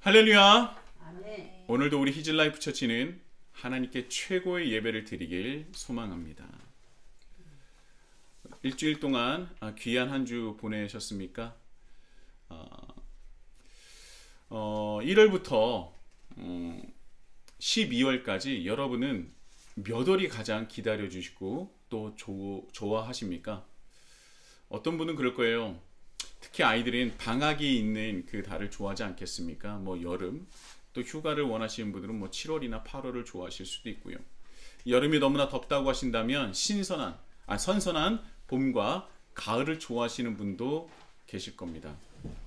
할렐루야! 아멘. 오늘도 우리 히즐라이프 처치는 하나님께 최고의 예배를 드리길 소망합니다. 일주일 동안 귀한 한 주 보내셨습니까? 1월부터 12월까지 여러분은 몇 월이 가장 기다려주시고 또 좋아하십니까? 어떤 분은 그럴 거예요. 특히 아이들은 방학이 있는 그 달을 좋아하지 않겠습니까? 여름, 또 휴가를 원하시는 분들은 7월이나 8월을 좋아하실 수도 있고요. 여름이 너무나 덥다고 하신다면 선선한 봄과 가을을 좋아하시는 분도 계실 겁니다.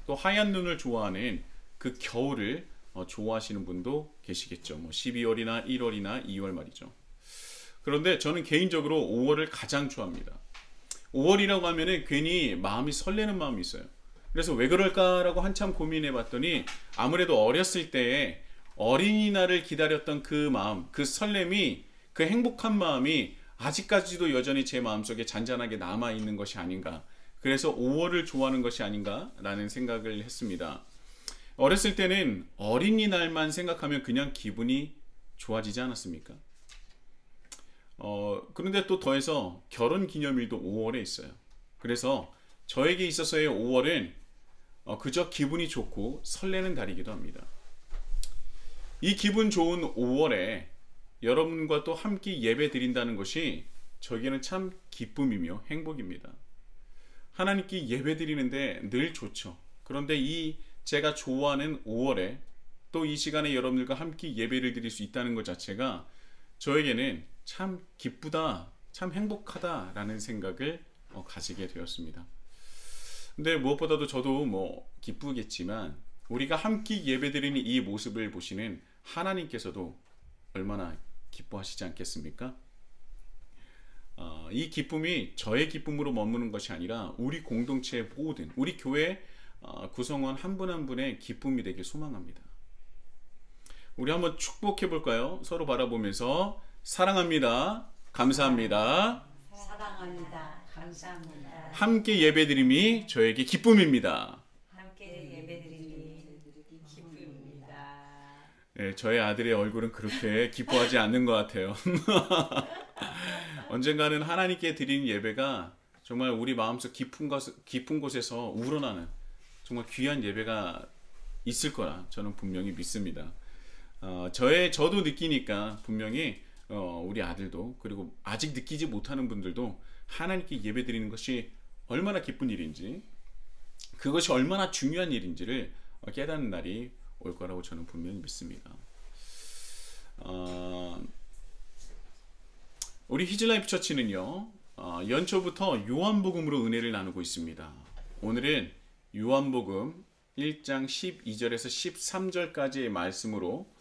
또 하얀 눈을 좋아하는 그 겨울을 좋아하시는 분도 계시겠죠. 12월이나 1월이나 2월 말이죠. 그런데 저는 개인적으로 5월을 가장 좋아합니다. 5월이라고 하면은 괜히 마음이 설레는 마음이 있어요. 그래서 왜 그럴까라고 한참 고민해 봤더니 아무래도 어렸을 때에 어린이날을 기다렸던 그 마음, 그 설렘이, 그 행복한 마음이 아직까지도 여전히 제 마음속에 잔잔하게 남아있는 것이 아닌가. 그래서 5월을 좋아하는 것이 아닌가라는 생각을 했습니다. 어렸을 때는 어린이날만 생각하면 그냥 기분이 좋아지지 않았습니까? 그런데 또 더해서 결혼기념일도 5월에 있어요. 그래서 저에게 있어서의 5월은 그저 기분이 좋고 설레는 달이기도 합니다. 이 기분 좋은 5월에 여러분과 또 함께 예배 드린다는 것이 저에게는 참 기쁨이며 행복입니다. 하나님께 예배 드리는데 늘 좋죠. 그런데 제가 좋아하는 5월에 또 이 시간에 여러분들과 함께 예배를 드릴 수 있다는 것 자체가 저에게는 참 기쁘다, 참 행복하다라는 생각을 가지게 되었습니다. 근데 무엇보다도 저도 기쁘겠지만 우리가 함께 예배드리는 이 모습을 보시는 하나님께서도 얼마나 기뻐하시지 않겠습니까? 이 기쁨이 저의 기쁨으로 머무는 것이 아니라 우리 공동체의 모든, 우리 교회 구성원 한 분 한 분의 기쁨이 되길 소망합니다. 우리 한번 축복해 볼까요? 서로 바라보면서 사랑합니다. 감사합니다. 사랑합니다. 감사합니다. 함께 예배드림이 저에게 기쁨입니다. 함께 예배드리니 기쁨입니다. 네, 저의 아들의 얼굴은 그렇게 기뻐하지 않는 것 같아요. 언젠가는 하나님께 드리는 예배가 정말 우리 마음속 깊은 곳에서 우러나는 정말 귀한 예배가 있을 거라 저는 분명히 믿습니다. 저도 느끼니까 분명히 우리 아들도, 그리고 아직 느끼지 못하는 분들도 하나님께 예배드리는 것이 얼마나 기쁜 일인지, 그것이 얼마나 중요한 일인지를 깨닫는 날이 올 거라고 저는 분명히 믿습니다. 우리 히즐라이프 처치는요, 연초부터 요한복음으로 은혜를 나누고 있습니다. 오늘은 요한복음 1장 12절에서 13절까지의 말씀으로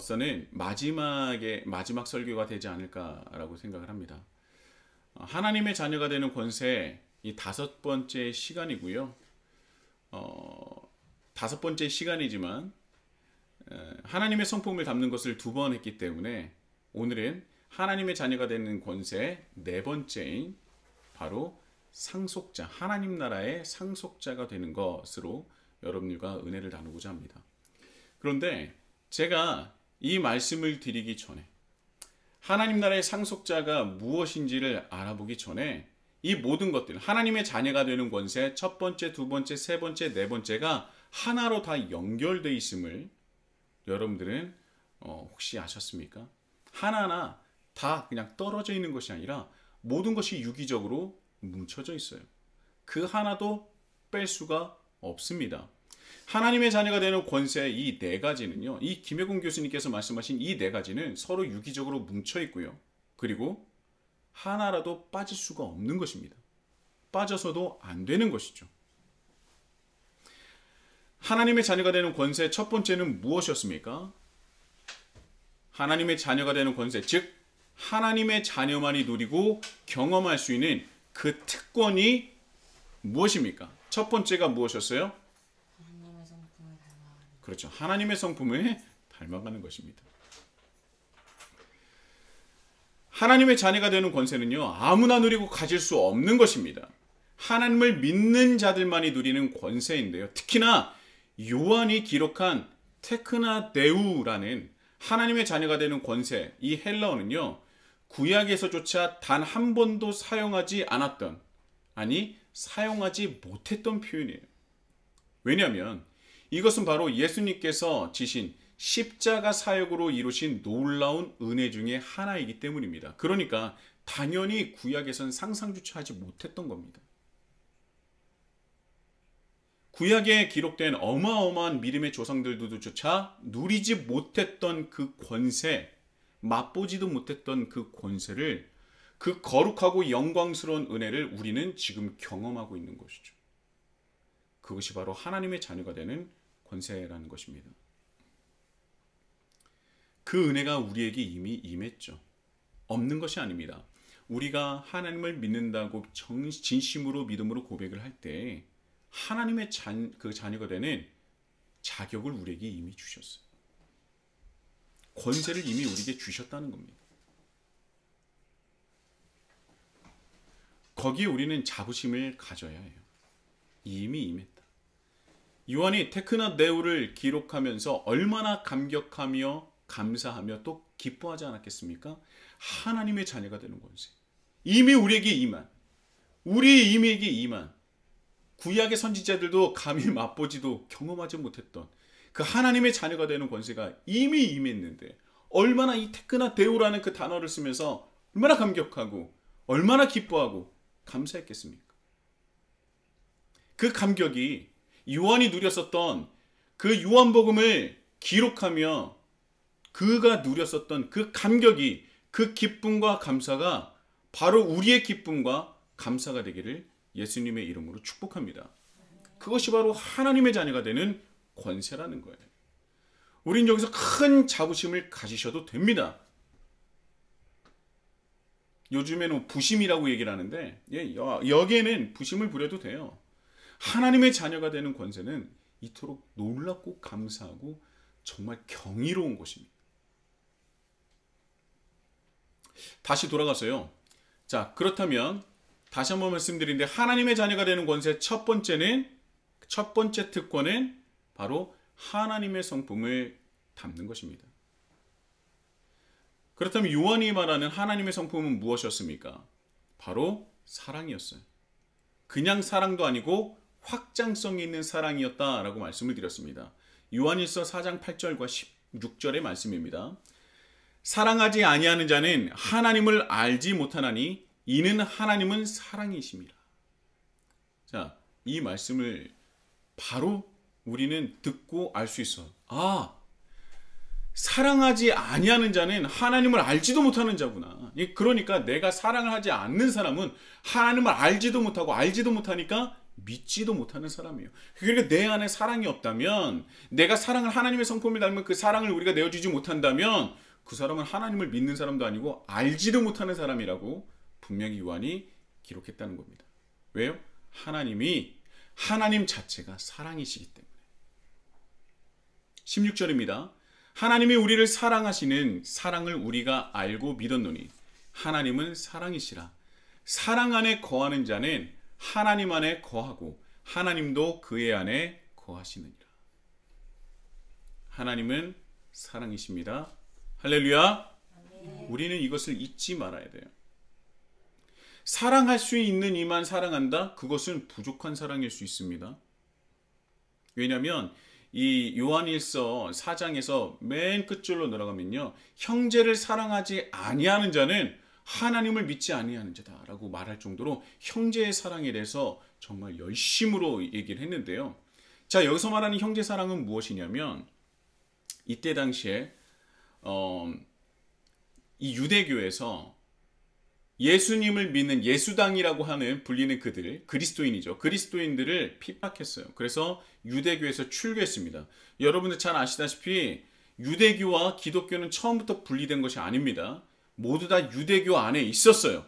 써는 마지막 설교가 되지 않을까라고 생각을 합니다. 하나님의 자녀가 되는 권세, 이 5번째 시간이고요. 5번째 시간이지만 하나님의 성품을 담는 것을 2번 했기 때문에 오늘은 하나님의 자녀가 되는 권세 4번째인 바로 상속자, 하나님 나라의 상속자가 되는 것으로 여러분들과 은혜를 나누고자 합니다. 그런데 제가 이 말씀을 드리기 전에, 하나님 나라의 상속자가 무엇인지를 알아보기 전에 이 모든 것들, 하나님의 자녀가 되는 권세, 첫 번째, 두 번째, 세 번째, 네 번째가 하나로 다 연결되어 있음을 여러분들은 혹시 아셨습니까? 하나하나 다 그냥 떨어져 있는 것이 아니라 모든 것이 유기적으로 뭉쳐져 있어요. 그 하나도 뺄 수가 없습니다. 하나님의 자녀가 되는 권세 이 4가지는요. 이 김혜곤 교수님께서 말씀하신 이 4가지는 서로 유기적으로 뭉쳐 있고요. 그리고 하나라도 빠질 수가 없는 것입니다. 빠져서도 안 되는 것이죠. 하나님의 자녀가 되는 권세 첫 번째는 무엇이었습니까? 하나님의 자녀가 되는 권세, 즉 하나님의 자녀만이 누리고 경험할 수 있는 그 특권이 무엇입니까? 첫 번째가 무엇이었어요? 하나님의 성품을 닮아가는. 그렇죠. 하나님의 성품을 닮아가는 것입니다. 하나님의 자녀가 되는 권세는요, 아무나 누리고 가질 수 없는 것입니다. 하나님을 믿는 자들만이 누리는 권세인데요. 특히나 요한이 기록한 테크나데우라는 하나님의 자녀가 되는 권세, 이 헬라어는요, 구약에서조차 단 한 번도 사용하지 않았던, 아니 사용하지 못했던 표현이에요. 왜냐하면 이것은 바로 예수님께서 지신 십자가 사역으로 이루신 놀라운 은혜 중에 하나이기 때문입니다. 그러니까 당연히 구약에선 상상조차 하지 못했던 겁니다. 구약에 기록된 어마어마한 믿음의 조상들조차 누리지 못했던 그 권세, 맛보지도 못했던 그 권세를, 그 거룩하고 영광스러운 은혜를 우리는 지금 경험하고 있는 것이죠. 그것이 바로 하나님의 자녀가 되는 권세라는 것입니다. 그 은혜가 우리에게 이미 임했죠. 없는 것이 아닙니다. 우리가 하나님을 믿는다고 진심으로 믿음으로 고백을 할 때 하나님의 자녀가 되는 자격을 우리에게 이미 주셨어요. 권세를 이미 우리에게 주셨다는 겁니다. 거기에 우리는 자부심을 가져야 해요. 이미 임했다. 요한이 테크나데우를 기록하면서 얼마나 감격하며 감사하며 또 기뻐하지 않았겠습니까? 하나님의 자녀가 되는 권세. 이미 우리에게 임한, 우리 이미에게 임한, 구약의 선지자들도 감히 맛보지도 경험하지 못했던 그 하나님의 자녀가 되는 권세가 이미 임했는데, 얼마나 이 테크나데우라는 그 단어를 쓰면서 얼마나 감격하고 얼마나 기뻐하고 감사했겠습니까? 그 감격이 요한이 누렸었던 그 요한복음을 기록하며 그가 누렸었던 그 감격이, 그 기쁨과 감사가 바로 우리의 기쁨과 감사가 되기를 예수님의 이름으로 축복합니다. 그것이 바로 하나님의 자녀가 되는 권세라는 거예요. 우린 여기서 큰 자부심을 가지셔도 됩니다. 요즘에는 부심이라고 얘기를 하는데, 여기에는 부심을 부려도 돼요. 하나님의 자녀가 되는 권세는 이토록 놀랍고 감사하고 정말 경이로운 것입니다. 다시 돌아가서요. 자, 그렇다면 다시 한번 말씀드리는데, 하나님의 자녀가 되는 권세 첫 번째 특권은 바로 하나님의 성품을 담는 것입니다. 그렇다면 요한이 말하는 하나님의 성품은 무엇이었습니까? 바로 사랑이었어요. 그냥 사랑도 아니고 확장성이 있는 사랑이었다라고 말씀을 드렸습니다. 요한일서 4장 8절과 16절의 말씀입니다. 사랑하지 아니하는 자는 하나님을 알지 못하나니 이는 하나님은 사랑이심이라. 자, 이 말씀을 바로 우리는 듣고 알 수 있어. 아, 사랑하지 아니하는 자는 하나님을 알지도 못하는 자구나. 그러니까 내가 사랑을 하지 않는 사람은 하나님을 알지도 못하고 알지도 못하니까 믿지도 못하는 사람이에요. 그러니까 내 안에 사랑이 없다면, 내가 사랑을, 하나님의 성품을 닮은 그 사랑을 우리가 내어주지 못한다면 그 사람은 하나님을 믿는 사람도 아니고 알지도 못하는 사람이라고 분명히 요한이 기록했다는 겁니다. 왜요? 하나님 자체가 사랑이시기 때문에. 16절입니다. 하나님이 우리를 사랑하시는 사랑을 우리가 알고 믿었노니 하나님은 사랑이시라. 사랑 안에 거하는 자는 하나님 안에 거하고 하나님도 그의 안에 거하시느니라. 하나님은 사랑이십니다. 할렐루야. 우리는 이것을 잊지 말아야 돼요. 사랑할 수 있는 이만 사랑한다? 그것은 부족한 사랑일 수 있습니다. 왜냐하면 이 요한일서 4장에서 맨 끝줄로 내려가면요, 형제를 사랑하지 아니하는 자는 하나님을 믿지 아니하는 자다라고 말할 정도로 형제의 사랑에 대해서 정말 열심으로 얘기를 했는데요. 자, 여기서 말하는 형제 사랑은 무엇이냐면, 이때 당시에 이 유대교에서 예수님을 믿는 예수당이라고 하는 불리는 그들, 그리스도인이죠. 그리스도인들을 핍박했어요. 그래서 유대교에서 출교했습니다. 여러분들 잘 아시다시피 유대교와 기독교는 처음부터 분리된 것이 아닙니다. 모두 다 유대교 안에 있었어요.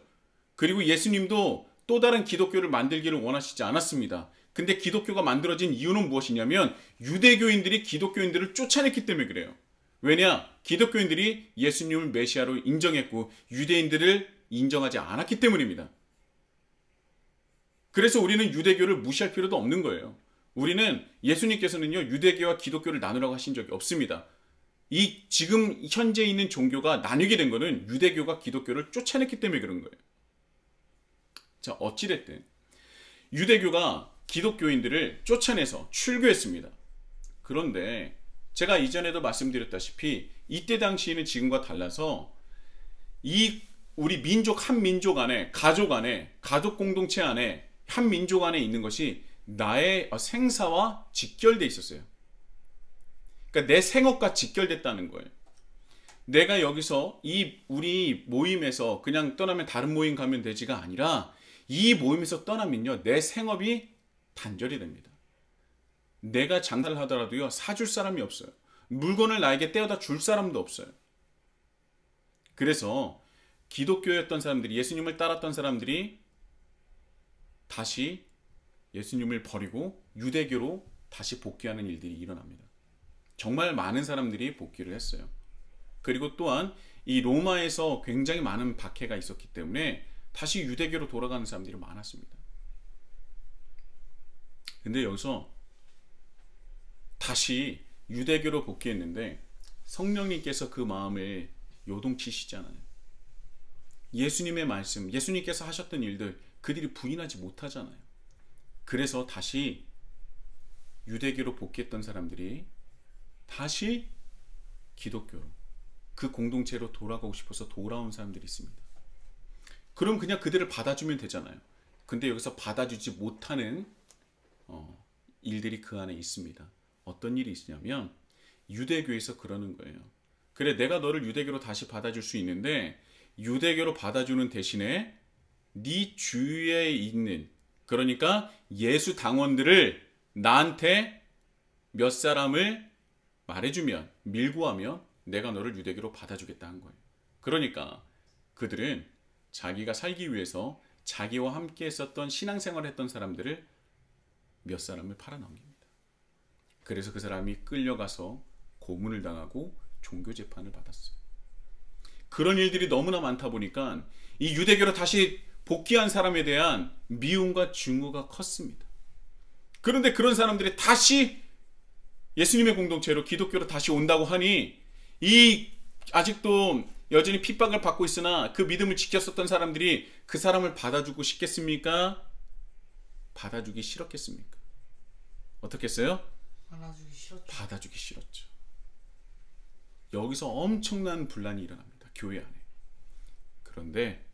그리고 예수님도 또 다른 기독교를 만들기를 원하시지 않았습니다. 근데 기독교가 만들어진 이유는 무엇이냐면 유대교인들이 기독교인들을 쫓아냈기 때문에 그래요. 왜냐? 기독교인들이 예수님을 메시아로 인정했고 유대인들을 인정하지 않았기 때문입니다. 그래서 우리는 유대교를 무시할 필요도 없는 거예요. 우리는 예수님께서는요 유대교와 기독교를 나누라고 하신 적이 없습니다. 이 지금 현재 있는 종교가 나뉘게 된 거는 유대교가 기독교를 쫓아냈기 때문에 그런 거예요. 자, 어찌됐든 유대교가 기독교인들을 쫓아내서 출교했습니다. 그런데 제가 이전에도 말씀드렸다시피 이때 당시에는 지금과 달라서 이 우리 민족 한 민족 안에 가족 공동체 안에 한 민족 안에 있는 것이 나의 생사와 직결돼 있었어요. 그러니까 내 생업과 직결됐다는 거예요. 내가 여기서 우리 모임에서 그냥 떠나면 다른 모임 가면 되지가 아니라 이 모임에서 떠나면요 내 생업이 단절이 됩니다. 내가 장사를 하더라도요 사줄 사람이 없어요. 물건을 나에게 떼어다 줄 사람도 없어요. 그래서 기독교였던 사람들이, 예수님을 따랐던 사람들이 다시 예수님을 버리고 유대교로 다시 복귀하는 일들이 일어납니다. 정말 많은 사람들이 복귀를 했어요. 그리고 또한 이 로마에서 굉장히 많은 박해가 있었기 때문에 다시 유대교로 돌아가는 사람들이 많았습니다. 근데 여기서 다시 유대교로 복귀했는데 성령님께서 그 마음을 요동치시잖아요. 예수님의 말씀, 예수님께서 하셨던 일들 그들이 부인하지 못하잖아요. 그래서 다시 유대교로 복귀했던 사람들이 다시 기독교로 그 공동체로 돌아가고 싶어서 돌아온 사람들이 있습니다. 그럼 그냥 그들을 받아주면 되잖아요. 근데 여기서 받아주지 못하는 일들이 그 안에 있습니다. 어떤 일이 있냐면 유대교에서 그러는 거예요. 그래, 내가 너를 유대교로 다시 받아줄 수 있는데 유대교로 받아주는 대신에 네 주위에 있는, 그러니까 예수 당원들을 나한테 몇 사람을 말해주면, 밀고 하면 내가 너를 유대교로 받아주겠다 한 거예요. 그러니까 그들은 자기가 살기 위해서 자기와 함께 했었던 신앙생활을 했던 사람들을 몇 사람을 팔아넘깁니다. 그래서 그 사람이 끌려가서 고문을 당하고 종교재판을 받았어요. 그런 일들이 너무나 많다 보니까 이 유대교로 다시 복귀한 사람에 대한 미움과 증오가 컸습니다. 그런데 그런 사람들이 다시 예수님의 공동체로, 기독교로 다시 온다고 하니 아직도 여전히 핍박을 받고 있으나 그 믿음을 지켰었던 사람들이 그 사람을 받아주고 싶겠습니까? 받아주기 싫었겠습니까? 어떻게 했어요? 받아주기 싫었죠. 여기서 엄청난 분란이 일어납니다. 교회 안에. 그런데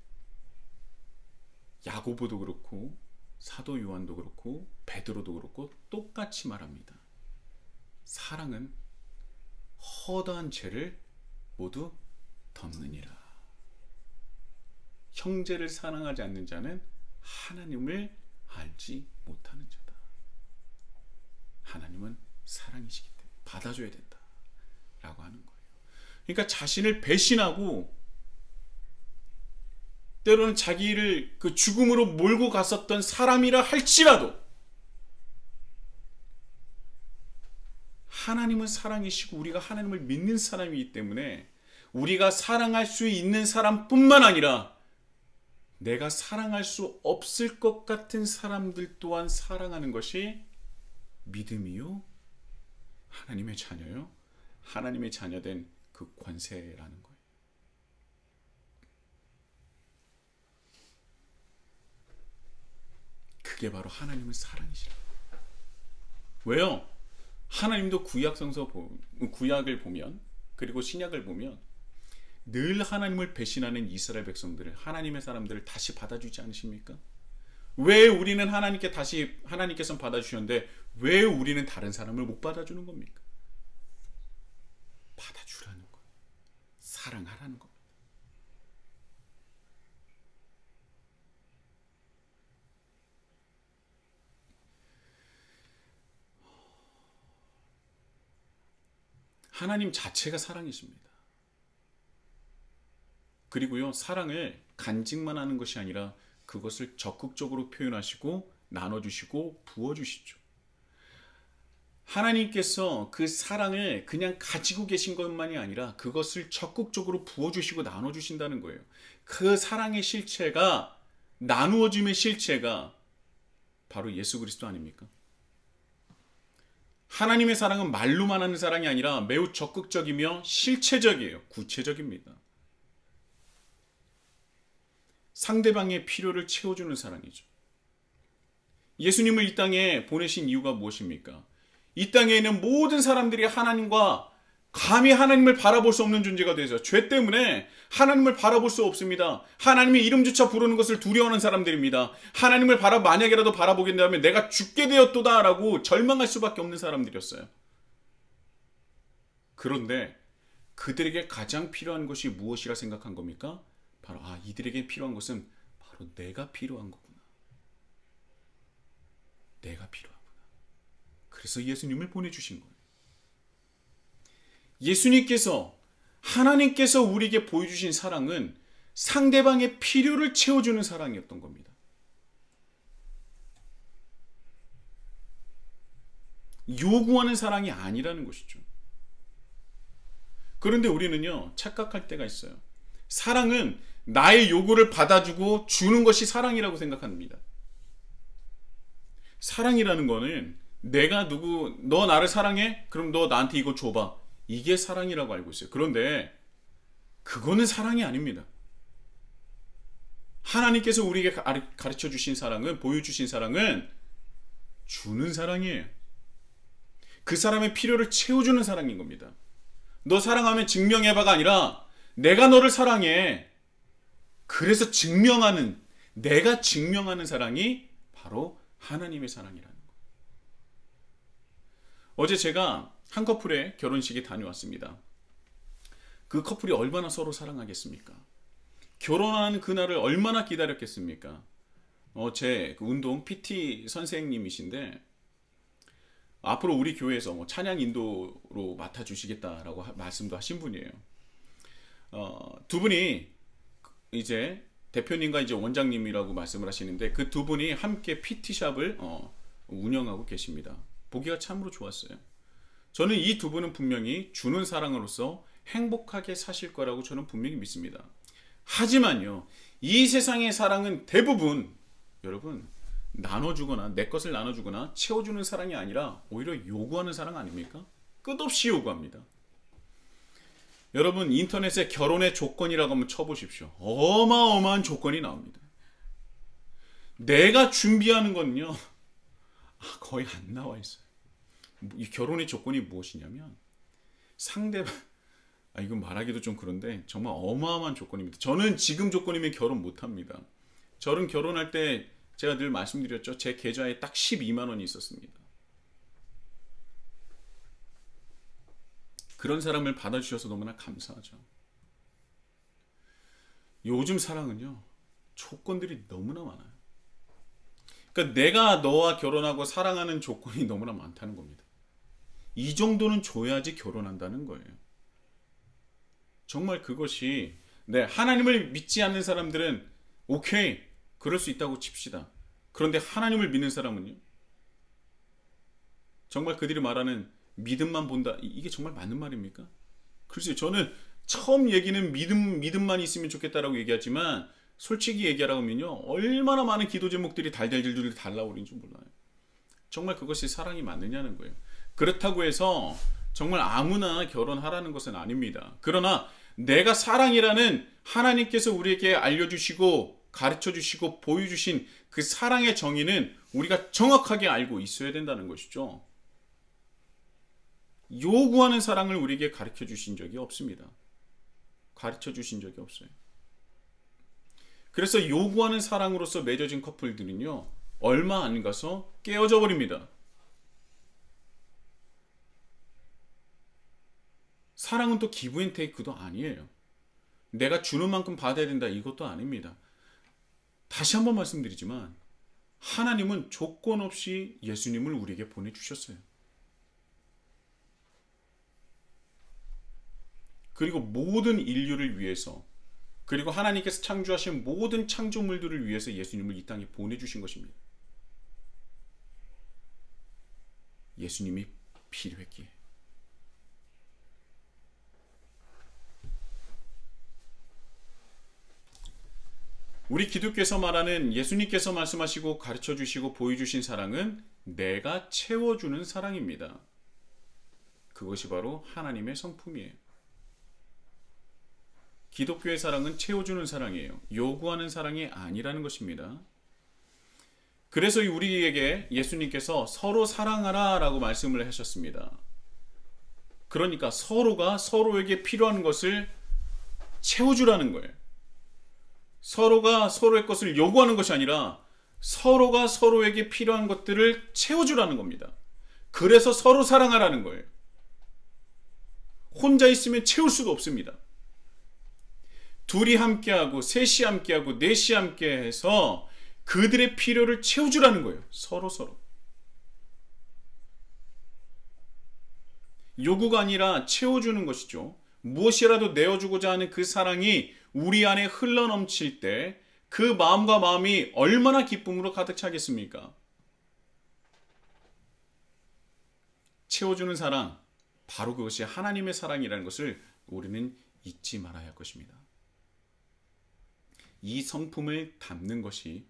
야고보도 그렇고 사도 요한도 그렇고 베드로도 그렇고 똑같이 말합니다. 사랑은 허다한 죄를 모두 덮느니라. 형제를 사랑하지 않는 자는 하나님을 알지 못하는 자다. 하나님은 사랑이시기 때문에 받아줘야 된다 라고 하는 거예요. 그러니까 자신을 배신하고 때로는 자기를 그 죽음으로 몰고 갔었던 사람이라 할지라도 하나님은 사랑이시고 우리가 하나님을 믿는 사람이기 때문에 우리가 사랑할 수 있는 사람뿐만 아니라 내가 사랑할 수 없을 것 같은 사람들 또한 사랑하는 것이 믿음이요, 하나님의 자녀요, 하나님의 자녀된 그 권세라는 거예요. 그게 바로 하나님은 사랑이시라. 왜요? 하나님도 구약을 보면, 그리고 신약을 보면 늘 하나님을 배신하는 이스라엘 백성들을, 하나님의 사람들을 다시 받아주지 않으십니까? 왜 우리는 하나님께서는 받아주셨는데 왜 우리는 다른 사람을 못 받아주는 겁니까? 받아주라는 거예요. 사랑하라는 겁니다. 하나님 자체가 사랑이십니다. 그리고요, 사랑을 간직만 하는 것이 아니라 그것을 적극적으로 표현하시고 나눠주시고 부어주시죠. 하나님께서 그 사랑을 그냥 가지고 계신 것만이 아니라 그것을 적극적으로 부어주시고 나눠주신다는 거예요. 그 사랑의 실체가, 나누어짐의 실체가 바로 예수 그리스도 아닙니까? 하나님의 사랑은 말로만 하는 사랑이 아니라 매우 적극적이며 실체적이에요. 구체적입니다. 상대방의 필요를 채워주는 사랑이죠. 예수님을 이 땅에 보내신 이유가 무엇입니까? 이 땅에 있는 모든 사람들이 하나님과 감히 하나님을 바라볼 수 없는 존재가 되죠. 죄 때문에 하나님을 바라볼 수 없습니다. 하나님의 이름조차 부르는 것을 두려워하는 사람들입니다. 하나님을 만약에라도 바라보게 된다면 내가 죽게 되었도다 라고 절망할 수밖에 없는 사람들이었어요. 그런데 그들에게 가장 필요한 것이 무엇이라 생각한 겁니까? 바로 이들에게 필요한 것은 바로 내가 필요한 거구나. 내가 필요하구나. 그래서 예수님을 보내주신 거예요. 예수님께서 하나님께서 우리에게 보여주신 사랑은 상대방의 필요를 채워주는 사랑이었던 겁니다. 요구하는 사랑이 아니라는 것이죠. 그런데 우리는요, 착각할 때가 있어요. 사랑은 나의 요구를 받아주고 주는 것이 사랑이라고 생각합니다. 사랑이라는 거는 너 나를 사랑해? 그럼 너 나한테 이거 줘봐. 이게 사랑이라고 알고 있어요. 그런데 그거는 사랑이 아닙니다. 하나님께서 우리에게 가르쳐 주신 사랑은, 보여주신 사랑은 주는 사랑이에요. 그 사람의 필요를 채워주는 사랑인 겁니다. 너 사랑하면 증명해봐가 아니라 내가 너를 사랑해. 그래서 내가 증명하는 사랑이 바로 하나님의 사랑이라는 거예요. 어제 제가 한 커플의 결혼식에 다녀왔습니다. 그 커플이 얼마나 서로 사랑하겠습니까? 결혼하는 그날을 얼마나 기다렸겠습니까? 제 운동 PT 선생님이신데 앞으로 우리 교회에서 찬양 인도로 맡아주시겠다라고 말씀도 하신 분이에요. 두 분이 이제 대표님과 이제 원장님이라고 말씀을 하시는데 그 두 분이 함께 PT샵을 운영하고 계십니다. 보기가 참으로 좋았어요. 저는 이 두 분은 분명히 주는 사랑으로서 행복하게 사실 거라고 저는 분명히 믿습니다. 하지만요, 이 세상의 사랑은 대부분 여러분 나눠주거나 내 것을 나눠주거나 채워주는 사랑이 아니라 오히려 요구하는 사랑 아닙니까? 끝없이 요구합니다. 여러분 인터넷에 결혼의 조건이라고 한번 쳐보십시오. 어마어마한 조건이 나옵니다. 내가 준비하는 건요 거의 안 나와 있어요. 이 결혼의 조건이 무엇이냐면 상대방 이건 말하기도 좀 그런데 정말 어마어마한 조건입니다. 저는 지금 조건이면 결혼 못합니다. 저는 결혼할 때 제가 늘 말씀드렸죠. 제 계좌에 딱 12만 원이 있었습니다. 그런 사람을 받아주셔서 너무나 감사하죠. 요즘 사랑은요 조건들이 너무나 많아요. 그러니까 내가 너와 결혼하고 사랑하는 조건이 너무나 많다는 겁니다. 이 정도는 줘야지 결혼한다는 거예요. 정말 그것이 하나님을 믿지 않는 사람들은 오케이 그럴 수 있다고 칩시다. 그런데 하나님을 믿는 사람은요 정말 그들이 말하는 믿음만 본다. 이게 정말 맞는 말입니까? 글쎄요. 저는 처음 얘기는 믿음만 있으면 좋겠다라고 얘기하지만 솔직히 얘기하라고 하면요 얼마나 많은 기도 제목들이 달달달달 달라오는지 몰라요. 정말 그것이 사랑이 맞느냐는 거예요. 그렇다고 해서 정말 아무나 결혼하라는 것은 아닙니다. 그러나 내가 사랑이라는 하나님께서 우리에게 알려주시고 가르쳐주시고 보여주신 그 사랑의 정의는 우리가 정확하게 알고 있어야 된다는 것이죠. 요구하는 사랑을 우리에게 가르쳐주신 적이 없습니다. 가르쳐주신 적이 없어요. 그래서 요구하는 사랑으로서 맺어진 커플들은요 얼마 안 가서 깨어져 버립니다. 사랑은 또 기브 앤 테이크도 아니에요. 내가 주는 만큼 받아야 된다 이것도 아닙니다. 다시 한번 말씀드리지만 하나님은 조건 없이 예수님을 우리에게 보내주셨어요. 그리고 모든 인류를 위해서 그리고 하나님께서 창조하신 모든 창조물들을 위해서 예수님을 이 땅에 보내주신 것입니다. 예수님이 필요했기에. 우리 기독교에서 말하는 예수님께서 말씀하시고 가르쳐주시고 보여주신 사랑은 내가 채워주는 사랑입니다. 그것이 바로 하나님의 성품이에요. 기독교의 사랑은 채워주는 사랑이에요. 요구하는 사랑이 아니라는 것입니다. 그래서 우리에게 예수님께서 서로 사랑하라 라고 말씀을 하셨습니다. 그러니까 서로가 서로에게 필요한 것을 채워주라는 거예요. 서로가 서로의 것을 요구하는 것이 아니라 서로가 서로에게 필요한 것들을 채워주라는 겁니다. 그래서 서로 사랑하라는 거예요. 혼자 있으면 채울 수가 없습니다. 둘이 함께하고 셋이 함께하고 넷이 함께해서 그들의 필요를 채워주라는 거예요. 서로. 요구가 아니라 채워주는 것이죠. 무엇이라도 내어주고자 하는 그 사랑이 우리 안에 흘러넘칠 때 그 마음과 마음이 얼마나 기쁨으로 가득 차겠습니까? 채워주는 사랑, 바로 그것이 하나님의 사랑이라는 것을 우리는 잊지 말아야 할 것입니다. 이 성품을 담는 것이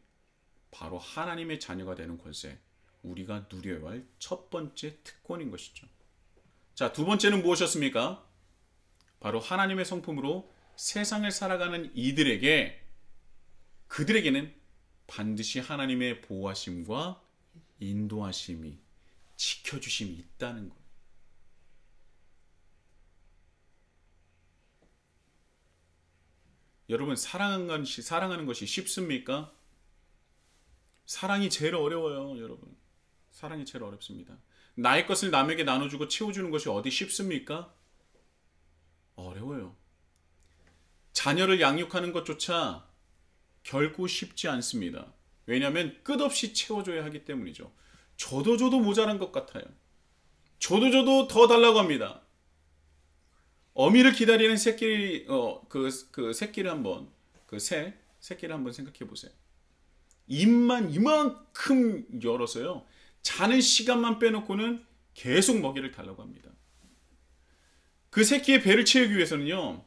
바로 하나님의 자녀가 되는 권세, 우리가 누려야 할 첫 번째 특권인 것이죠. 자, 두 번째는 무엇이었습니까? 바로 하나님의 성품으로 세상을 살아가는 그들에게는 반드시 하나님의 보호하심과 인도하심이, 지켜주심이 있다는 거예요. 여러분, 사랑하는 것이 쉽습니까? 사랑이 제일 어려워요, 여러분. 사랑이 제일 어렵습니다. 나의 것을 남에게 나눠주고 채워주는 것이 어디 쉽습니까? 어려워요. 자녀를 양육하는 것조차 결코 쉽지 않습니다. 왜냐하면 끝없이 채워줘야 하기 때문이죠. 줘도 모자란 것 같아요. 줘도 더 달라고 합니다. 어미를 기다리는 새끼를 한번 생각해 보세요. 입만 이만큼 열어서요, 자는 시간만 빼놓고는 계속 먹이를 달라고 합니다. 그 새끼의 배를 채우기 위해서는요,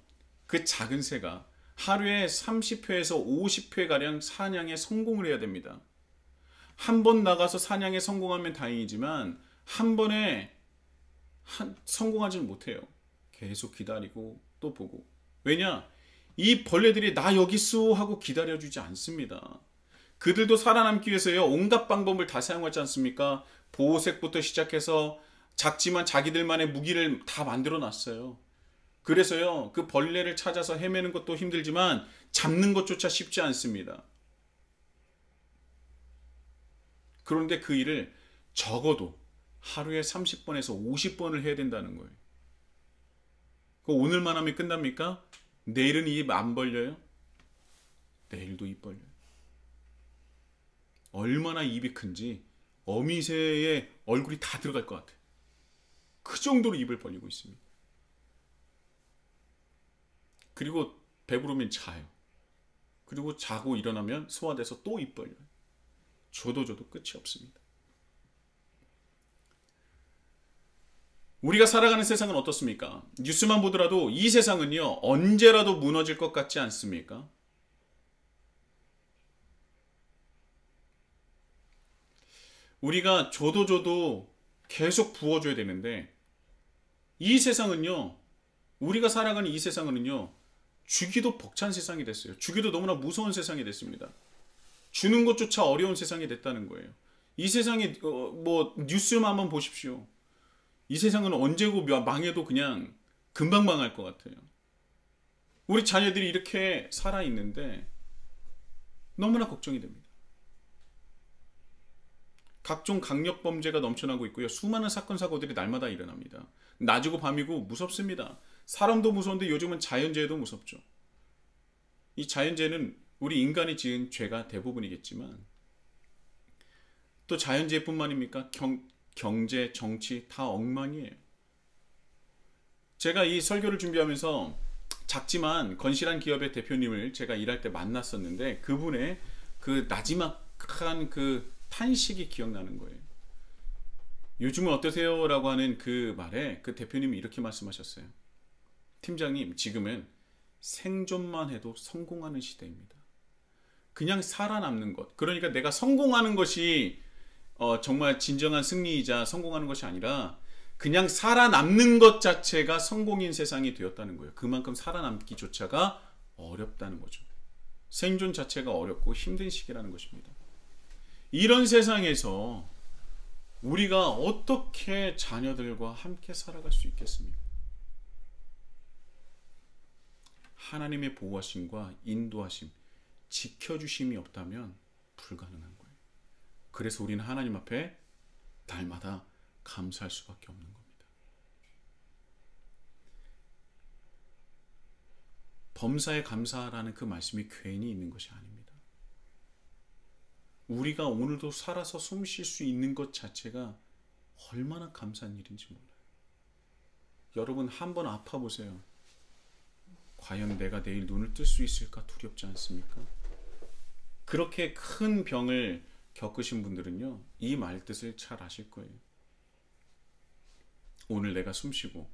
그 작은 새가 하루에 30회에서 50회가량 사냥에 성공을 해야 됩니다. 한 번 나가서 사냥에 성공하면 다행이지만 한 번에 성공하지는 못해요. 계속 기다리고 또 보고. 왜냐? 이 벌레들이 나 여기 있어 하고 기다려주지 않습니다. 그들도 살아남기 위해서요, 온갖 방법을 다 사용하지 않습니까? 보호색부터 시작해서 작지만 자기들만의 무기를 다 만들어 놨어요. 그래서요, 그 벌레를 찾아서 헤매는 것도 힘들지만 잡는 것조차 쉽지 않습니다. 그런데 그 일을 적어도 하루에 30번에서 50번을 해야 된다는 거예요. 오늘만 하면 끝납니까? 내일은 입 안 벌려요? 내일도 입 벌려요. 얼마나 입이 큰지 어미새의 얼굴이 다 들어갈 것 같아요. 그 정도로 입을 벌리고 있습니다. 그리고 배부르면 자요. 그리고 자고 일어나면 소화돼서 또 입 벌려요. 줘도 끝이 없습니다. 우리가 살아가는 세상은 어떻습니까? 뉴스만 보더라도 이 세상은요, 언제라도 무너질 것 같지 않습니까? 우리가 줘도 계속 부어줘야 되는데, 이 세상은요, 우리가 살아가는 이 세상은요, 주기도 벅찬 세상이 됐어요. 주기도 너무나 무서운 세상이 됐습니다. 주는 것조차 어려운 세상이 됐다는 거예요. 이 세상이 뉴스만 한번 보십시오. 이 세상은 언제고 망해도 그냥 금방 망할 것 같아요. 우리 자녀들이 이렇게 살아있는데 너무나 걱정이 됩니다. 각종 강력범죄가 넘쳐나고 있고요. 수많은 사건 사고들이 날마다 일어납니다. 낮이고 밤이고 무섭습니다. 사람도 무서운데 요즘은 자연재해도 무섭죠. 이 자연재해는 우리 인간이 지은 죄가 대부분이겠지만 또 자연재해뿐만입니까? 경제, 정치 다 엉망이에요. 제가 이 설교를 준비하면서 작지만 건실한 기업의 대표님을 제가 일할 때 만났었는데 그분의 그 나지막한 그 탄식이 기억나는 거예요. 요즘은 어떠세요? 라고 하는 그 말에 그 대표님이 이렇게 말씀하셨어요. 팀장님, 지금은 생존만 해도 성공하는 시대입니다. 그냥 살아남는 것, 그러니까 내가 성공하는 것이 정말 진정한 승리이자 성공하는 것이 아니라 그냥 살아남는 것 자체가 성공인 세상이 되었다는 거예요. 그만큼 살아남기조차가 어렵다는 거죠. 생존 자체가 어렵고 힘든 시기라는 것입니다. 이런 세상에서 우리가 어떻게 자녀들과 함께 살아갈 수 있겠습니까? 하나님의 보호하심과 인도하심, 지켜주심이 없다면 불가능한 거예요. 그래서 우리는 하나님 앞에 날마다 감사할 수밖에 없는 겁니다. 범사에 감사하라는 그 말씀이 괜히 있는 것이 아닙니다. 우리가 오늘도 살아서 숨 쉴 수 있는 것 자체가 얼마나 감사한 일인지 몰라요. 여러분 한번 아파 보세요. 과연 내가 내일 눈을 뜰 수 있을까 두렵지 않습니까? 그렇게 큰 병을 겪으신 분들은요, 이 말뜻을 잘 아실 거예요. 오늘 내가 숨쉬고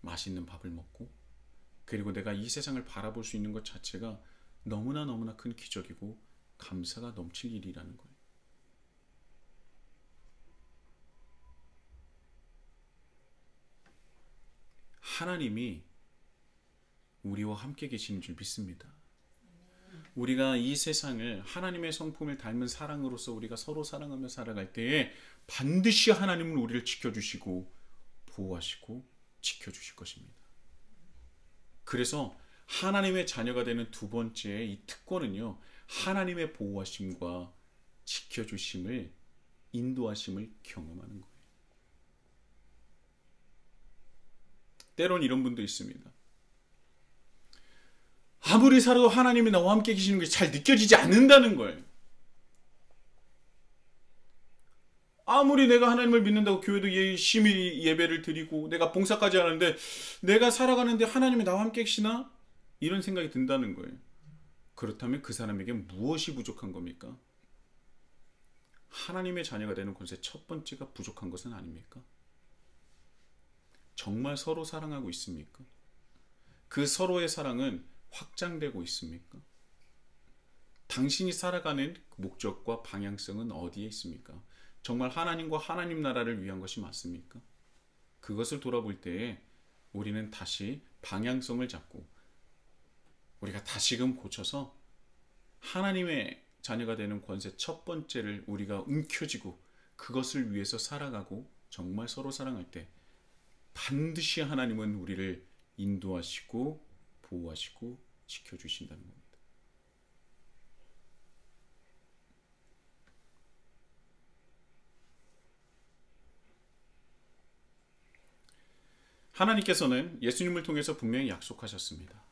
맛있는 밥을 먹고 그리고 내가 이 세상을 바라볼 수 있는 것 자체가 너무나 큰 기적이고 감사가 넘칠 일이라는 거예요. 하나님이 우리와 함께 계시는 줄 믿습니다. 우리가 이 세상을 하나님의 성품을 닮은 사랑으로서 우리가 서로 사랑하며 살아갈 때에 반드시 하나님은 우리를 지켜주시고 보호하시고 지켜주실 것입니다. 그래서 하나님의 자녀가 되는 두 번째 이 특권은요, 하나님의 보호하심과 지켜주심을, 인도하심을 경험하는 거예요. 때론 이런 분도 있습니다. 아무리 살아도 하나님이 나와 함께 계시는 것이 잘 느껴지지 않는다는 거예요. 아무리 내가 하나님을 믿는다고 교회도 열심히 예배를 드리고 내가 봉사까지 하는데 내가 살아가는데 하나님이 나와 함께 계시나? 이런 생각이 든다는 거예요. 그렇다면 그 사람에게 무엇이 부족한 겁니까? 하나님의 자녀가 되는 권세 첫 번째가 부족한 것은 아닙니까? 정말 서로 사랑하고 있습니까? 그 서로의 사랑은 확장되고 있습니까? 당신이 살아가는 목적과 방향성은 어디에 있습니까? 정말 하나님과 하나님 나라를 위한 것이 맞습니까? 그것을 돌아볼 때에 우리는 다시 방향성을 잡고 우리가 다시금 고쳐서 하나님의 자녀가 되는 권세 첫 번째를 우리가 움켜쥐고 그것을 위해서 살아가고 정말 서로 사랑할 때 반드시 하나님은 우리를 인도하시고 보호하시고 지켜주신다는 겁니다. 하나님께서는 예수님을 통해서 분명히 약속하셨습니다.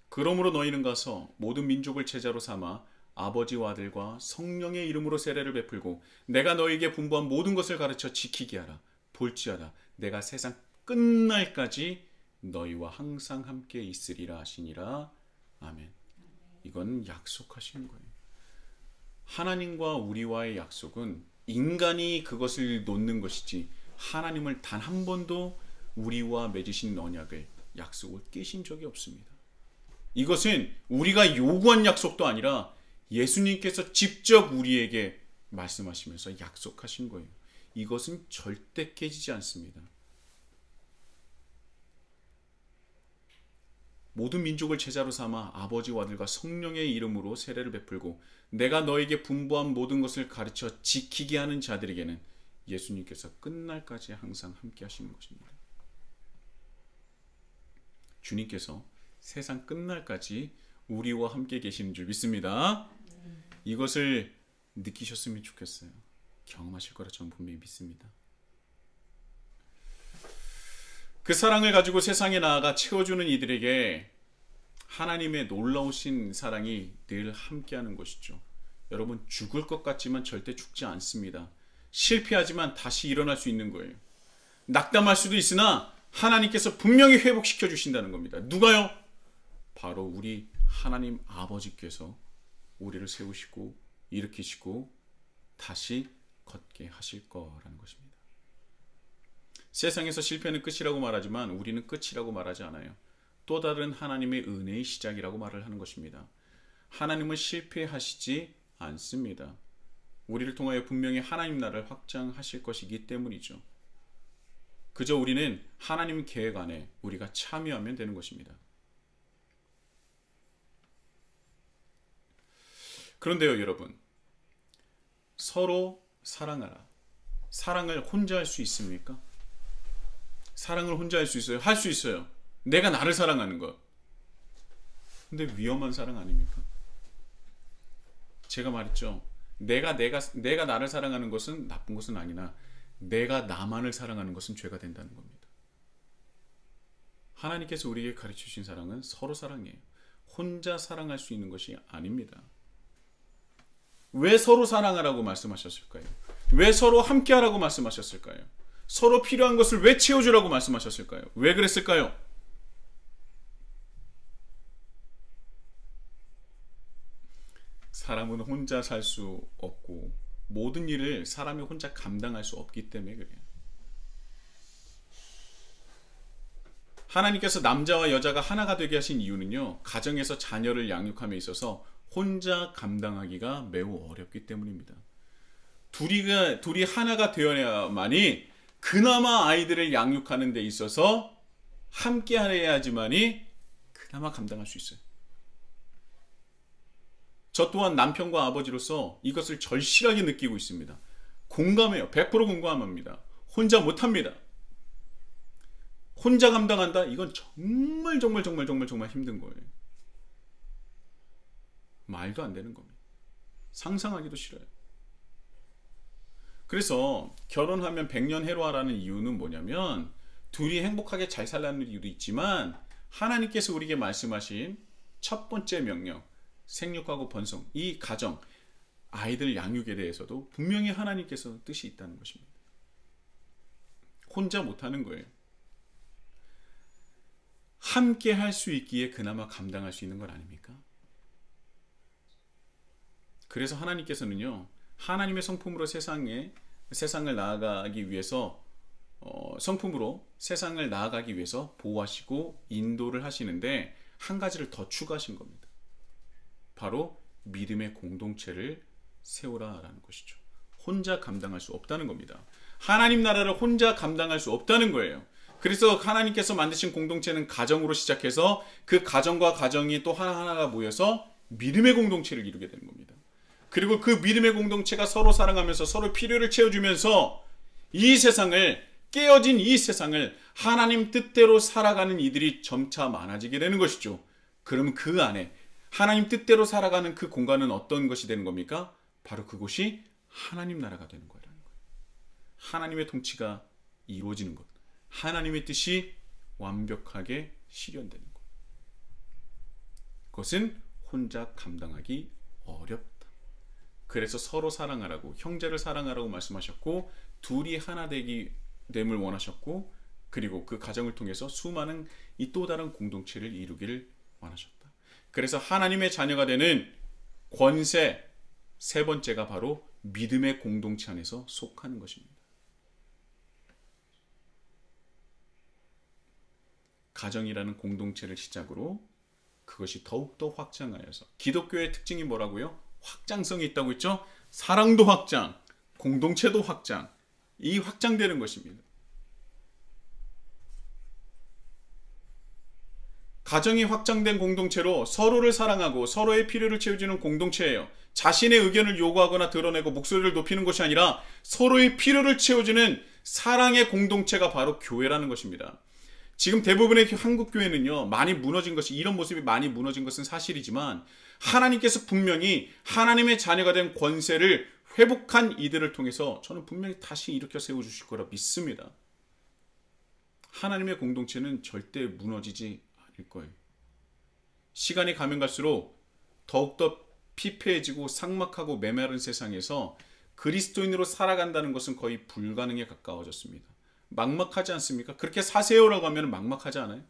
그러므로 너희는 가서 모든 민족을 제자로 삼아 아버지와 아들과 성령의 이름으로 세례를 베풀고 내가 너희에게 분부한 모든 것을 가르쳐 지키게 하라. 볼지어다 내가 세상 끝날까지 너희와 항상 함께 있으리라 하시니라. 아멘. 이건 약속하신 거예요. 하나님과 우리와의 약속은 인간이 그것을 놓는 것이지 하나님을 단 한 번도 우리와 맺으신 언약을 약속을 깨신 적이 없습니다. 이것은 우리가 요구한 약속도 아니라 예수님께서 직접 우리에게 말씀하시면서 약속하신 거예요. 이것은 절대 깨지지 않습니다. 모든 민족을 제자로 삼아 아버지와 아들과 성령의 이름으로 세례를 베풀고 내가 너에게 분부한 모든 것을 가르쳐 지키게 하는 자들에게는 예수님께서 끝날까지 항상 함께 하시는 것입니다. 주님께서 세상 끝날까지 우리와 함께 계시는 줄 믿습니다. 이것을 느끼셨으면 좋겠어요. 경험하실 거라 저는 분명히 믿습니다. 그 사랑을 가지고 세상에 나아가 채워주는 이들에게 하나님의 놀라우신 사랑이 늘 함께하는 것이죠. 여러분 죽을 것 같지만 절대 죽지 않습니다. 실패하지만 다시 일어날 수 있는 거예요. 낙담할 수도 있으나 하나님께서 분명히 회복시켜 주신다는 겁니다. 누가요? 바로 우리 하나님 아버지께서 우리를 세우시고 일으키시고 다시 걷게 하실 거라는 것입니다. 세상에서 실패는 끝이라고 말하지만 우리는 끝이라고 말하지 않아요. 또 다른 하나님의 은혜의 시작이라고 말을 하는 것입니다. 하나님은 실패하시지 않습니다. 우리를 통하여 분명히 하나님 나라를 확장하실 것이기 때문이죠. 그저 우리는 하나님 계획 안에 우리가 참여하면 되는 것입니다. 그런데요, 여러분, 서로 사랑하라. 사랑을 혼자 할 수 있습니까? 사랑을 혼자 할 수 있어요? 할 수 있어요. 내가 나를 사랑하는 것. 근데 위험한 사랑 아닙니까? 제가 말했죠. 내가 나를 사랑하는 것은 나쁜 것은 아니나 내가 나만을 사랑하는 것은 죄가 된다는 겁니다. 하나님께서 우리에게 가르쳐 주신 사랑은 서로 사랑이에요. 혼자 사랑할 수 있는 것이 아닙니다. 왜 서로 사랑하라고 말씀하셨을까요? 왜 서로 함께하라고 말씀하셨을까요? 서로 필요한 것을 왜 채워주라고 말씀하셨을까요? 왜 그랬을까요? 사람은 혼자 살 수 없고 모든 일을 사람이 혼자 감당할 수 없기 때문에 그래요. 하나님께서 남자와 여자가 하나가 되게 하신 이유는요, 가정에서 자녀를 양육함에 있어서 혼자 감당하기가 매우 어렵기 때문입니다. 둘이 하나가 되어야만이 그나마 아이들을 양육하는 데 있어서 함께 해야지만이 그나마 감당할 수 있어요. 저 또한 남편과 아버지로서 이것을 절실하게 느끼고 있습니다. 공감해요. 100% 공감합니다. 혼자 못합니다. 혼자 감당한다? 이건 정말 힘든 거예요. 말도 안 되는 겁니다. 상상하기도 싫어요. 그래서 결혼하면 100년 해로하라는 이유는 뭐냐면 둘이 행복하게 잘 살라는 이유도 있지만 하나님께서 우리에게 말씀하신 첫 번째 명령, 생육하고 번성, 이 가정, 아이들 양육에 대해서도 분명히 하나님께서 뜻이 있다는 것입니다. 혼자 못하는 거예요. 함께 할 수 있기에 그나마 감당할 수 있는 것 아닙니까? 그래서 하나님께서는요, 하나님의 성품으로 세상을 나아가기 위해서 성품으로 세상을 나아가기 위해서 보호하시고 인도를 하시는데 한 가지를 더 추가하신 겁니다. 바로 믿음의 공동체를 세우라라는 것이죠. 혼자 감당할 수 없다는 겁니다. 하나님 나라를 혼자 감당할 수 없다는 거예요. 그래서 하나님께서 만드신 공동체는 가정으로 시작해서 그 가정과 가정이 또 하나하나가 모여서 믿음의 공동체를 이루게 되는 겁니다. 그리고 그 믿음의 공동체가 서로 사랑하면서 서로 필요를 채워주면서 이 세상을, 깨어진 이 세상을 하나님 뜻대로 살아가는 이들이 점차 많아지게 되는 것이죠. 그럼 그 안에 하나님 뜻대로 살아가는 그 공간은 어떤 것이 되는 겁니까? 바로 그곳이 하나님 나라가 되는 거라는 거예요. 하나님의 통치가 이루어지는 것. 하나님의 뜻이 완벽하게 실현되는 것. 그것은 혼자 감당하기 어렵다. 그래서 서로 사랑하라고, 형제를 사랑하라고 말씀하셨고, 둘이 하나 됨을 원하셨고, 그리고 그 가정을 통해서 수많은 이 또 다른 공동체를 이루기를 원하셨다. 그래서 하나님의 자녀가 되는 권세 세 번째가 바로 믿음의 공동체 안에서 속하는 것입니다. 가정이라는 공동체를 시작으로 그것이 더욱더 확장하여서, 기독교의 특징이 뭐라고요? 확장성이 있다고 했죠? 사랑도 확장, 공동체도 확장, 이 확장되는 것입니다. 가정이 확장된 공동체로 서로를 사랑하고 서로의 필요를 채워주는 공동체예요. 자신의 의견을 요구하거나 드러내고 목소리를 높이는 것이 아니라 서로의 필요를 채워주는 사랑의 공동체가 바로 교회라는 것입니다. 지금 대부분의 한국 교회는요, 많이 무너진 것이, 이런 모습이 많이 무너진 것은 사실이지만 하나님께서 분명히 하나님의 자녀가 된 권세를 회복한 이들을 통해서 저는 분명히 다시 일으켜 세워주실 거라 믿습니다. 하나님의 공동체는 절대 무너지지 않을 거예요. 시간이 가면 갈수록 더욱더 피폐해지고 삭막하고 메마른 세상에서 그리스도인으로 살아간다는 것은 거의 불가능에 가까워졌습니다. 막막하지 않습니까? 그렇게 사세요라고 하면 막막하지 않아요?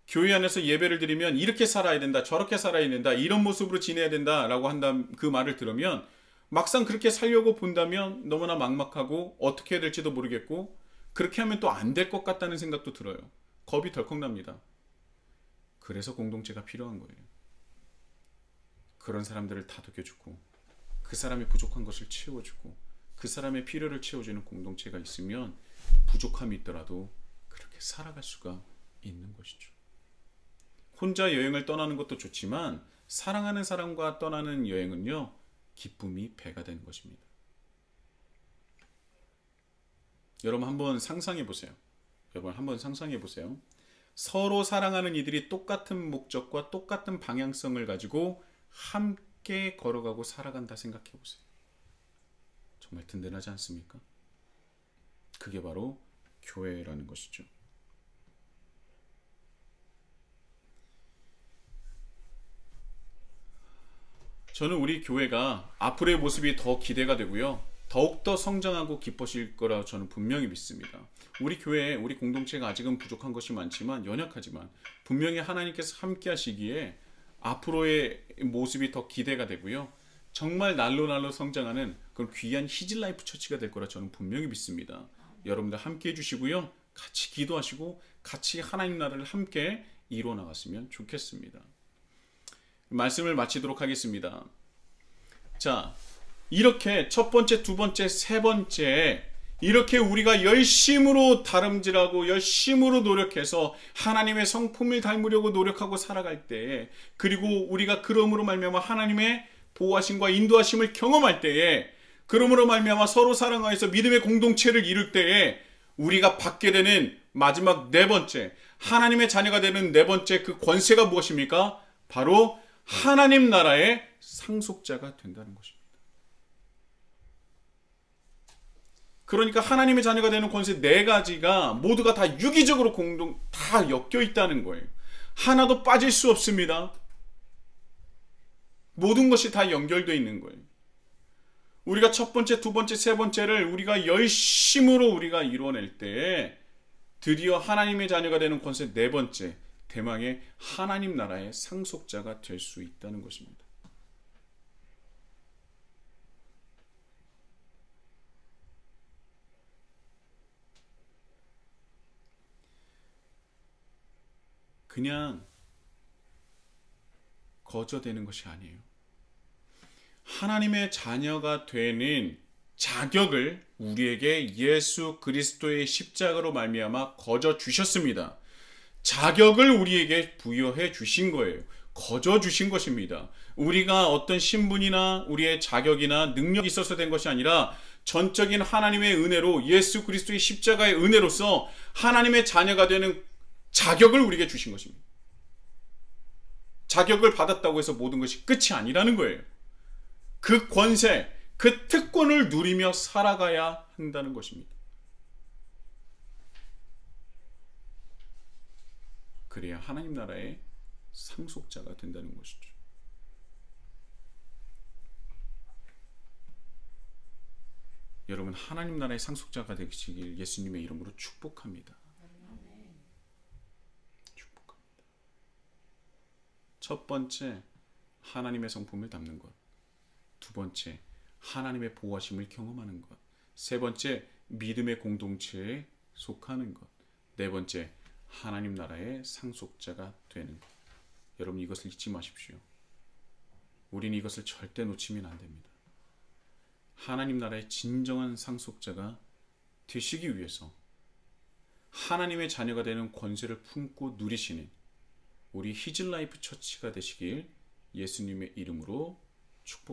교회 안에서 예배를 드리면 이렇게 살아야 된다, 저렇게 살아야 된다, 이런 모습으로 지내야 된다라고 한다면, 그 말을 들으면 막상 그렇게 살려고 본다면 너무나 막막하고 어떻게 해야 될지도 모르겠고, 그렇게 하면 또 안 될 것 같다는 생각도 들어요. 겁이 덜컥 납니다. 그래서 공동체가 필요한 거예요. 그런 사람들을 다독여주고 그 사람이 부족한 것을 채워주고 그 사람의 필요를 채워주는 공동체가 있으면 부족함이 있더라도 그렇게 살아갈 수가 있는 것이죠. 혼자 여행을 떠나는 것도 좋지만 사랑하는 사람과 떠나는 여행은요, 기쁨이 배가 되는 것입니다. 여러분 한번 상상해 보세요. 서로 사랑하는 이들이 똑같은 목적과 똑같은 방향성을 가지고 함께 걸어가고 살아간다 생각해 보세요. 정말 든든하지 않습니까? 그게 바로 교회라는 것이죠. 저는 우리 교회가 앞으로의 모습이 더 기대가 되고요. 더욱더 성장하고 기뻐질 거라 저는 분명히 믿습니다. 우리 교회, 우리 공동체가 아직은 부족한 것이 많지만, 연약하지만 분명히 하나님께서 함께 하시기에 앞으로의 모습이 더 기대가 되고요. 정말 날로 성장하는 그런 귀한 히즐라이프 처치가 될 거라 저는 분명히 믿습니다. 여러분들 함께 해주시고요. 같이 기도하시고 같이 하나님 나라를 함께 이루어 나갔으면 좋겠습니다. 말씀을 마치도록 하겠습니다. 자, 이렇게 첫 번째, 두 번째, 세 번째, 이렇게 우리가 열심으로 다름질하고 열심으로 노력해서 하나님의 성품을 닮으려고 노력하고 살아갈 때, 그리고 우리가 그러므로 말미암아 하나님의 보호하심과 인도하심을 경험할 때에, 그러므로 말미암아 서로 사랑하여서 믿음의 공동체를 이룰 때에 우리가 받게 되는 마지막 네 번째, 하나님의 자녀가 되는 네 번째 그 권세가 무엇입니까? 바로 하나님 나라의 상속자가 된다는 것입니다. 그러니까 하나님의 자녀가 되는 권세 네 가지가 모두가 다 유기적으로 다 엮여 있다는 거예요. 하나도 빠질 수 없습니다. 모든 것이 다 연결되어 있는 거예요. 우리가 첫 번째, 두 번째, 세 번째를 우리가 열심으로 우리가 이뤄낼 때 드디어 하나님의 자녀가 되는 권세 네 번째, 대망의 하나님 나라의 상속자가 될 수 있다는 것입니다. 그냥 거저되는 것이 아니에요. 하나님의 자녀가 되는 자격을 우리에게 예수 그리스도의 십자가로 말미암아 거저 주셨습니다. 자격을 우리에게 부여해 주신 거예요. 거저 주신 것입니다. 우리가 어떤 신분이나 우리의 자격이나 능력이 있어서 된 것이 아니라 전적인 하나님의 은혜로, 예수 그리스도의 십자가의 은혜로서 하나님의 자녀가 되는 자격을 우리에게 주신 것입니다. 자격을 받았다고 해서 모든 것이 끝이 아니라는 거예요. 그 권세, 그 특권을 누리며 살아가야 한다는 것입니다. 그래야 하나님 나라의 상속자가 된다는 것이죠. 여러분, 하나님 나라의 상속자가 되시길 예수님의 이름으로 축복합니다. 축복합니다. 첫 번째, 하나님의 성품을 담는 것. 두 번째, 하나님의 보호하심을 경험하는 것. 세 번째, 믿음의 공동체에 속하는 것. 네 번째, 하나님 나라의 상속자가 되는 것. 여러분, 이것을 잊지 마십시오. 우리는 이것을 절대 놓치면 안 됩니다. 하나님 나라의 진정한 상속자가 되시기 위해서 하나님의 자녀가 되는 권세를 품고 누리시는 우리 히즐라이프 처치가 되시길 예수님의 이름으로 축복합니다.